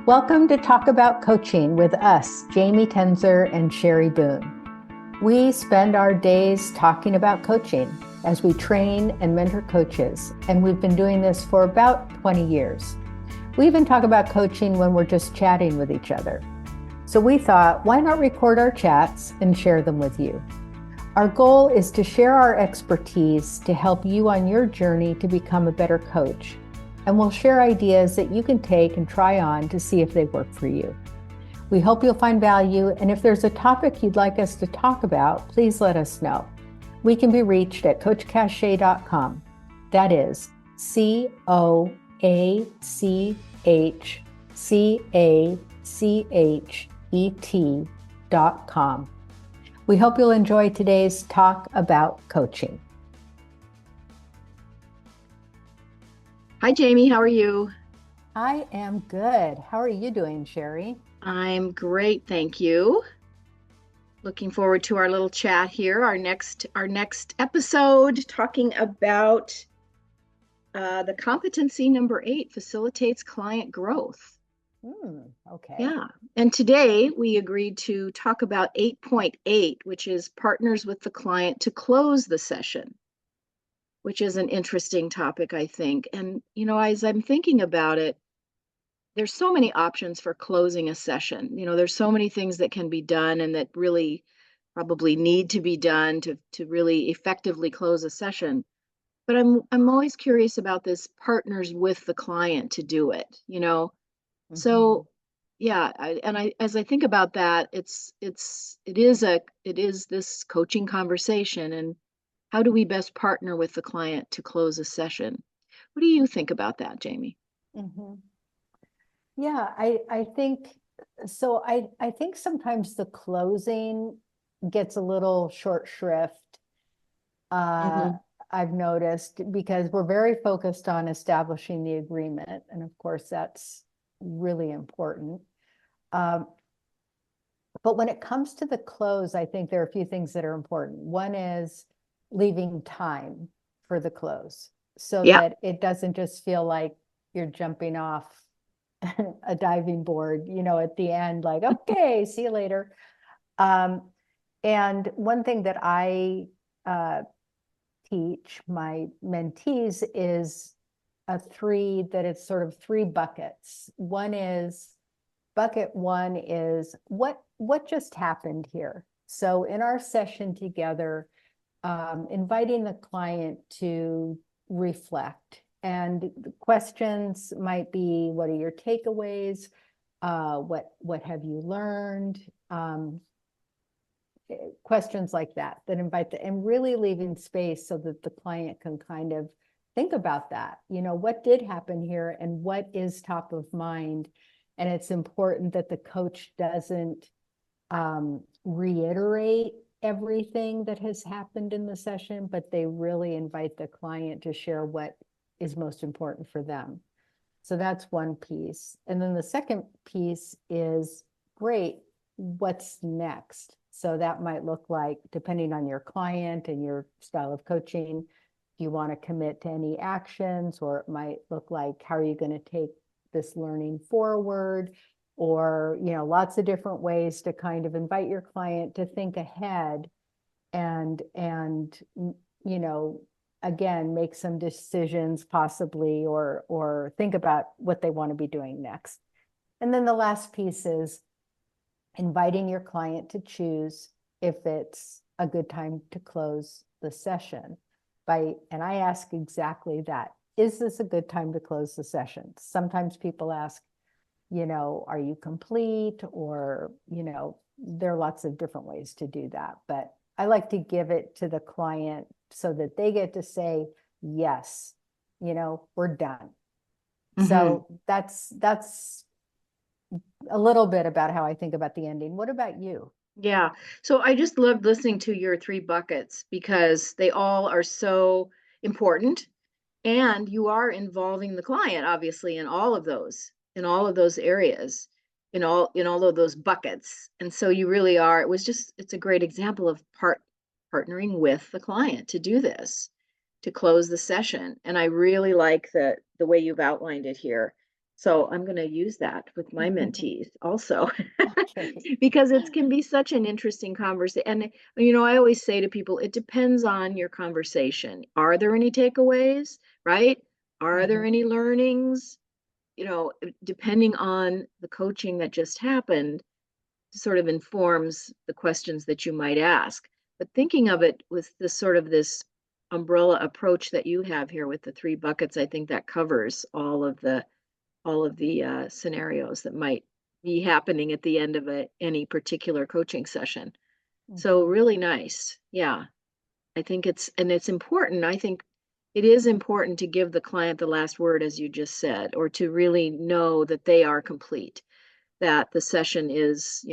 Welcome to Talk About Coaching with us, Jamie Tenzer and Sheri Boone. We spend our days talking about coaching as we train and mentor coaches, and we've been doing this for about 20 years. We even talk about coaching when we're just chatting with each other. So we thought, why not record our chats and share them with you? Our goal is to share our expertise to help you on your journey to become a better coach. And we'll share ideas that you can take and try on to see if they work for you. We hope you'll find value, and if there's a topic you'd like us to talk about, please let us know. We can be reached at coachcachet.com. That is CoachCachet.com. We hope you'll enjoy today's Talk About Coaching. Hi, Jamie. How are you? I am good. How are you doing, Sheri? I'm great, thank you. Looking forward to our little chat here. Our next episode, talking about the competency number 8, facilitates client growth. Okay. Yeah. And today we agreed to talk about 8.8, which is partners with the client to close the session, which is an interesting topic, I think. And, as I'm thinking about it, there's so many options for closing a session. There's so many things that can be done and that really probably need to be done to really effectively close a session. But I'm always curious about this partners with the client to do it, So yeah, as I think about that, it is this coaching conversation, and how do we best partner with the client to close a session? What do you think about that, Jamie? Yeah, I think so. I think sometimes the closing gets a little short shrift. I've noticed, because we're very focused on establishing the agreement, and of course that's really important. But when it comes to the close, I think there are a few things that are important. One is leaving time for the close, so that it doesn't just feel like you're jumping off a diving board, at the end, like, okay, see you later. And one thing that I teach my mentees is that it's sort of 3 buckets. Bucket 1 is what just happened here. So in our session together, inviting the client to reflect. And the questions might be, what are your takeaways? What have you learned? Questions like that invite and really leaving space so that the client can kind of think about that. What did happen here and what is top of mind? And it's important that the coach doesn't reiterate everything that has happened in the session, but they really invite the client to share what is most important for them. So that's one piece. And then the second piece is, great, what's next? So that might look like, depending on your client and your style of coaching, do you want to commit to any actions? Or it might look like, how are you going to take this learning forward? Or, lots of different ways to kind of invite your client to think ahead and again, make some decisions possibly, or think about what they want to be doing next. And then the last piece is inviting your client to choose if it's a good time to close the session. And I ask exactly that. Is this a good time to close the session? Sometimes people ask, are you complete? Or, there are lots of different ways to do that. But I like to give it to the client so that they get to say, yes, we're done. So that's a little bit about how I think about the ending. What about you? Yeah. So I just loved listening to your 3 buckets, because they all are so important, and you are involving the client, obviously, in all of those areas, in all of those buckets. And so you really are, it's a great example of partnering with the client to do this, to close the session. And I really like the way you've outlined it here. So I'm going to use that with my mentees also, Okay. because it can be such an interesting conversation. And, I always say to people, it depends on your conversation. Are there any takeaways, right? Are there any learnings? Depending on the coaching that just happened, sort of informs the questions that you might ask. But thinking of it with this umbrella approach that you have here with the 3 buckets, I think that covers all of the scenarios that might be happening at the end of any particular coaching session. So really nice. Yeah. I think it's important. I think it is important to give the client the last word, as you just said, or to really know that they are complete, that the session is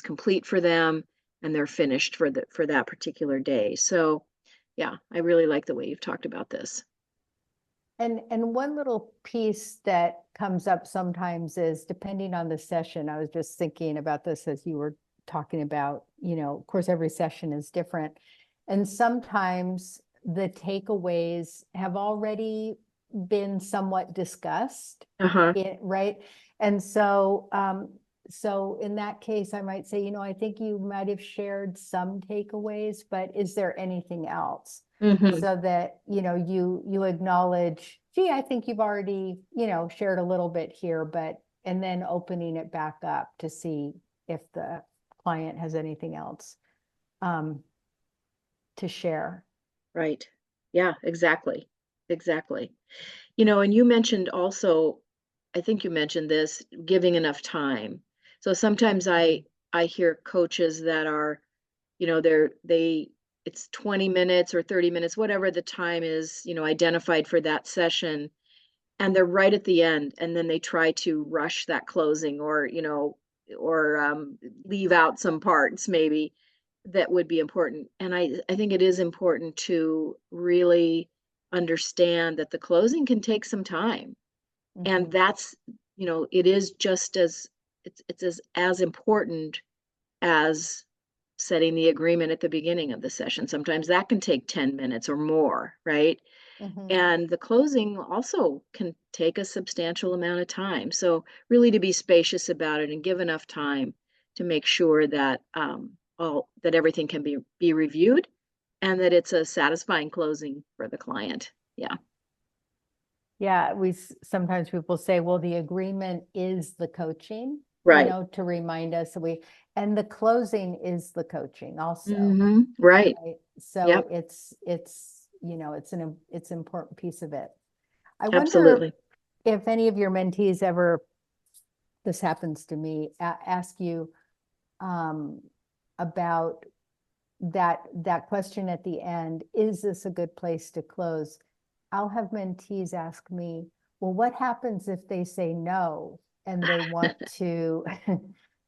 complete for them and they're finished for that particular day. So yeah, I really like the way you've talked about this. And one little piece that comes up sometimes is, depending on the session, I was just thinking about this as you were talking about, of course, every session is different. And sometimes the takeaways have already been somewhat discussed, Uh-huh. right? And so in that case, I might say, I think you might have shared some takeaways, but is there anything else? Mm-hmm. So that, you acknowledge, gee, I think you've already, shared a little bit here, and then opening it back up to see if the client has anything else to share. Right. Yeah, exactly. Exactly. And you mentioned also, I think you mentioned this, giving enough time. So sometimes I hear coaches that are, it's 20 minutes or 30 minutes, whatever the time is, identified for that session, and they're right at the end, and then they try to rush that closing, or leave out some parts maybe that would be important. And I think it is important to really understand that the closing can take some time. And that's, it is just it's as important as setting the agreement at the beginning of the session. Sometimes that can take 10 minutes or more, right? And the closing also can take a substantial amount of time. So really, to be spacious about it and give enough time to make sure that that everything can be reviewed and that it's a satisfying closing for the client. Yeah. Yeah, sometimes people say, well, the agreement is the coaching, Right. to remind us and the closing is the coaching also. Right. Right? So Yep. it's an important piece of it. I wonder Absolutely. if any of your mentees ever, this happens to me, ask you um, about that question at the end, is this a good place to close? I'll have mentees ask me, well, what happens if they say no and they want to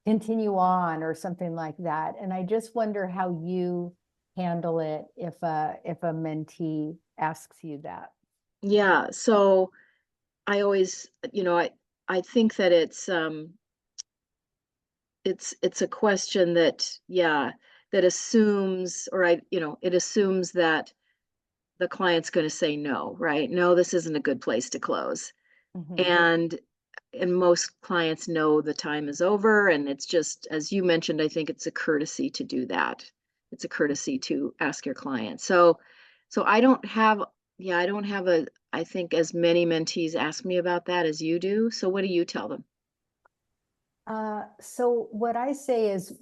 continue on or something like that? And I just wonder how you handle it if a mentee asks you that. Yeah. So I always, I think that it's a question that, yeah, that assumes, or it assumes that the client's going to say no, right? No, this isn't a good place to close. Mhm. And most clients know the time is over, and it's just, as you mentioned, I think it's a courtesy to do that. It's a courtesy to ask your client. So I don't have, yeah, I don't have I think as many mentees ask me about that as you do. So what do you tell them? So what I say is,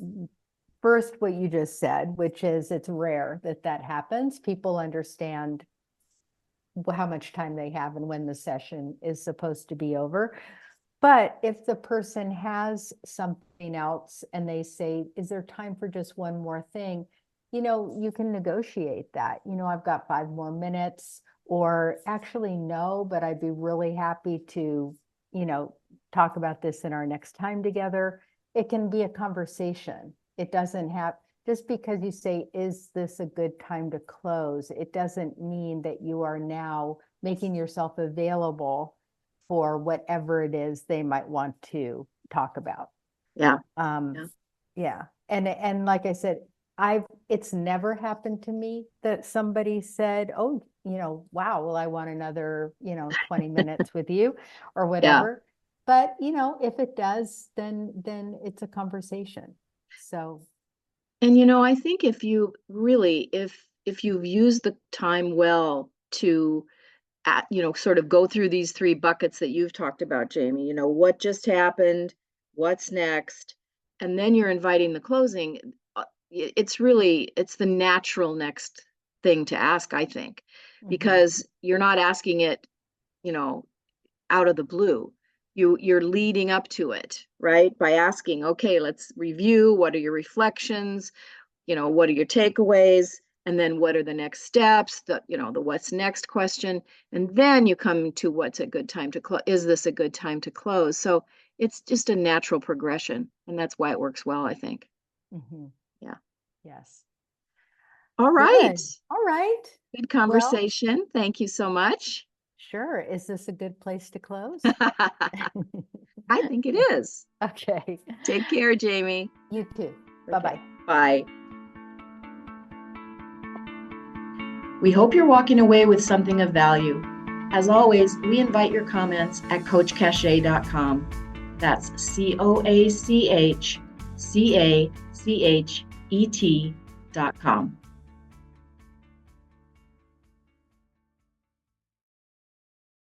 first, what you just said, which is it's rare that happens. People understand how much time they have and when the session is supposed to be over. But if the person has something else and they say, is there time for just one more thing? You can negotiate that. I've got 5 more minutes, or actually, no, but I'd be really happy to, talk about this in our next time together. It can be a conversation. It doesn't have, just because you say, is this a good time to close? It doesn't mean that you are now making yourself available for whatever it is they might want to talk about. Yeah. Um, Yeah. yeah. And like I said, It's never happened to me that somebody said, oh, wow, well, I want another, 20 minutes with you or whatever. But, if it does, then it's a conversation. So. And, I think if you've used the time well to, sort of go through these 3 buckets that you've talked about, Jamie, what just happened, what's next, and then you're inviting the closing, it's the natural next thing to ask, I think, because you're not asking it, out of the blue. You're leading up to it, right? By asking, okay, let's review. What are your reflections? What are your takeaways? And then what are the next steps? The what's next question. And then you come to what's a good time to close. Is this a good time to close? So it's just a natural progression. And that's why it works well, I think. Yeah. Yes. All right. Good. All right. Good conversation. Well, thank you so much. Sure. Is this a good place to close? I think it is. Okay. Take care, Jamie. You too. Okay. Bye-bye. Bye. We hope you're walking away with something of value. As always, we invite your comments at coachcachet.com. That's COACHCACHET.com.